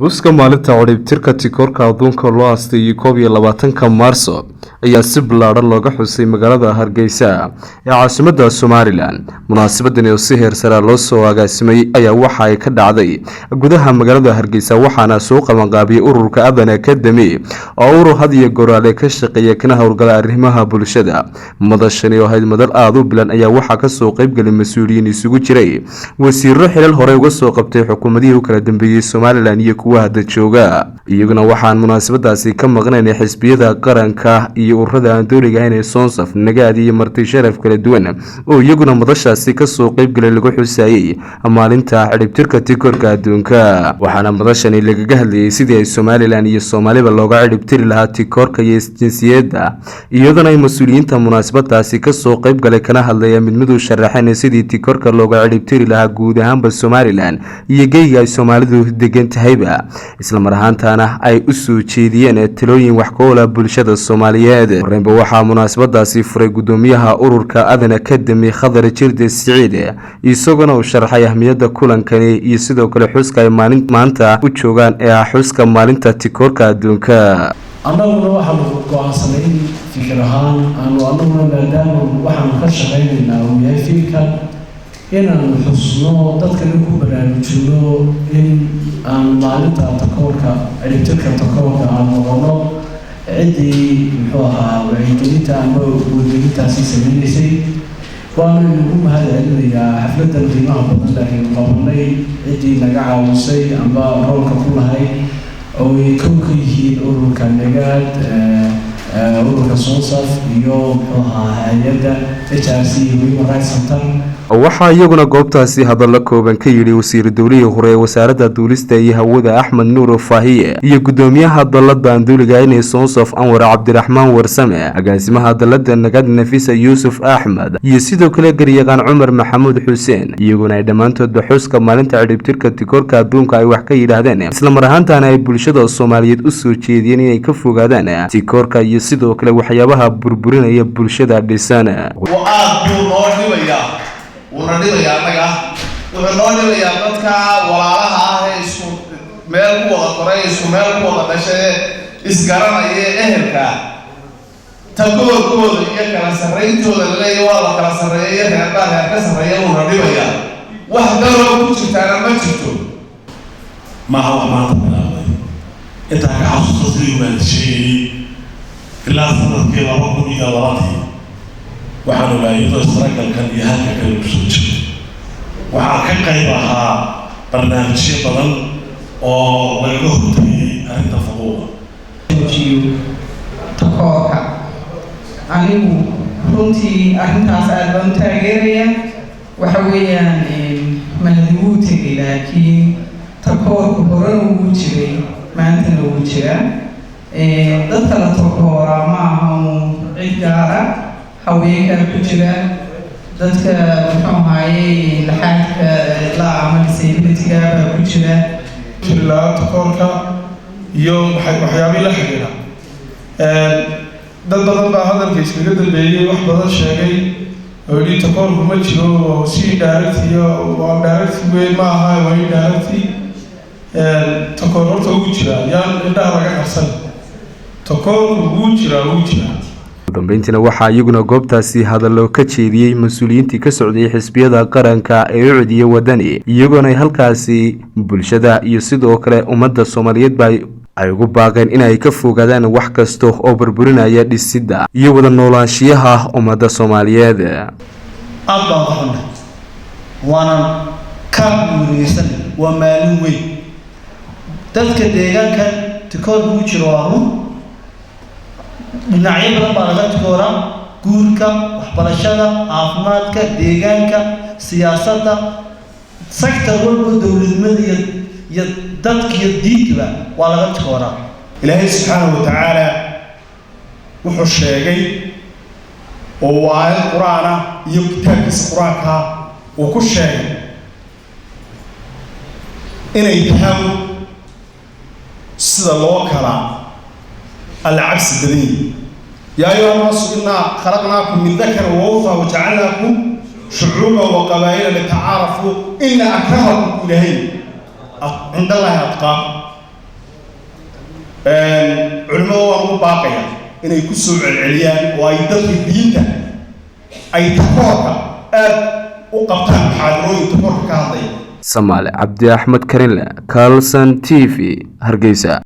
Xuska maalinta ciribtirka tikoorka adduunka loo aastay 21 Maarso ayaa si ballaaran looga xusay magaalada Hargeysa ee caasimadda Somaliland. Munaasabaddan oo si heer sare loo soo agaasimay ayaa waxa ay ka dhacday gudaha magaalada Hargeysa waxaana soo qabanqaabiyay ururka Adan Academy oo urur had iyo goor ka shaqeeya kana hawlgala arrimaha bulshada. Madashani oo ahayd madal aad u bilan ayaa waxa ka soo qayb galay mas'uuliyiin isugu jiray wasiirro xilal hore uga soo qabtay xukuumadihii u kala dambeeyay Somaliland iyo kuwa hadda jooga. iyaguna waxaan munaasabadaasi ka maqnaynay xisbiyada qaranka iyo ururada aan dooniga inay Sonsaf nagaad iyo marti sharaf kala duwan oo iyaguna madashaasi ka soo qayb galay lagu xusayay maalinta ciribtirka tikoorka adduunka. waxaana madashani lagaga hadlayay sidii ay Somaliland iyo Soomaaliba looga ciribtiri lahaa tikoorka iyo jinsiyadda iyaduna ay mas'uuliyiinta munaasabadaasi ka soo qayb galay kana hadlayeen mid u sharaxay sidii tikoorka looga ciribtiri lahaa guud ahaanba Somaliland iyo geeyga ay Soomaalidu degan tahayba isla mar ahaantaana ay u soo jeediyeen talooyin wax ka ool ah bulshada Soomaaliyeed. Horreynba waxaa munaasabadaasi furay gudoomiyaha ururka Adan Academy Khadar Jirde Siciid isaguna uu sharaxay ahmiyadda kulankani iyo sidoo kale xuska ay maanta u joogaan ee xuska maalinta tikoorka adduunka. annaguna waxaanu go'aansanay fikir ahaan annaguna maadaama waxaanu ka shaqaynaynaa uu yahay fikirkan inaan xusno dadkana ku baraarujino in aan maalinta tikoorka ciribtirka tikoorka aan noqono ciddii muxuu ahaa wacyigelinta ama wadooyintaasi sameynaysay. waana ugu mahadcelinayaa xafladan qiimaha badan aynu qabanay ciddii naga caawisay amba roolka ku lahayd oo ay kow ka yihiin ururka nagaad ururka Sonsaf iyo muxuu ahaa hay'adda HRC Human Rights Center. waxaa iyaguna goobtaasi hadallo kooban ka yidhi wasiir dowlihii hore ee wasaaradda duulista iyo hawada Axmed Nuur Faahiye iyo gudoomiyaha dalladda anduuliga inay Sonsaf Anwar Cabdiraxmaan Warsame agaasimaha dalladda nagaad Nafisa Yuusuf Axmed iyo sidoo kale garyaqaan Cumar Maxamuud Xuseen iyaguna ay dhammaantoodba xuska maalinta ciribtirka tikoorka adduunka ay wax ka yidhaahdeen isla mar ahaantaana ay bulshada Soomaaliyeed u soo jeediyeen inay ka fogaadaan tikoorka iyo sidoo kale waxyaabaha burburinaya bulshada dhisan. وناديها أنك وناديها أنك وعلىها اسم مال قوة قرية اسم مال قوة بشيء إسكارنا أهلك تقول كل يكلا سرية ولا لا يوالله كلا سرية هذا كسرية وناديها واحدة لو كنت تعلم ما تشوفه ما هو ما تبغى أنت عاوز تصير من شيء كلا سنة كلا ربنا يغلطي waxaanu laayay saraakalkan iyo halka kale u soo jeedo waxaa ka qayb ahaa barnaamijyo badan oo laga hortagay arrinta faquuqa tikoorka anigu runtii arrintaas aad baan taageeraya waxa weeyaan mahaduu tegay laakiin tikoorku horena wuu jiray maantana wuu jiraa dadka la tikoora ma aha cid gaara haweenka ku jira dadka muxuu ahaayay laxaadka la amal disability-ga ku jira ilaa tikoorka iyo waxyaabo la xiriira dad badan baa hadalka iskaga dambeeyay wax badan sheegay oo dhii tikoorku ma jiro oo si direct iyo waa direct way ma aha waa indirect tikoor horta ugu jira yaan indhaha laga qarsan tikoorku ugu jira dambeyntiina waxaa iyaguna goobtaasi hadallo ka jeediyay mas'uuliyiintii ka socday xisbiyada qaranka ee u codiyay wadani iyaguna halkaasi bulshada iyo sidoo kale ummadda Soomaaliyeed ay ugu baaqeen in ay ka fogaadaan wax kasta oo burburinaya dhisidda iyo wada noolaanshiyaha ummadda Soomaaliyeed. waana ka muurisan waa maalin weyn dadka deegaanka tikoorku u jiro dhinacyo badan baa laga tikooraa guurka waxbarashada caafimaadka deegaanka siyaasadda sector walba dowladnimada iyo dadka iyo diinta waa laga tikooraa. ilaahay subxaanahu wa tacaala wuxuu sheegay oo aayad quraan ah iyo kitaabkiisa quraanka uu ku sheegay inay tahay sida loo kala العبس الدنيا يا أيها الناس إنا خلقناكم من ذكر وأنثى وجعلناكم شعوبا وقبائل لتعارفوا إن أكرمكم إلهي عند الله أتقاكم culimada waan ugu baaqaya inay ku soo celceliyaan oo ay dadka diinta ay takoorka aad u qabtaan muxaadarooyin takoorka ka hadlaya. Samaale Cabdi Axmed Karinle, Carlson TV, Hargeysa.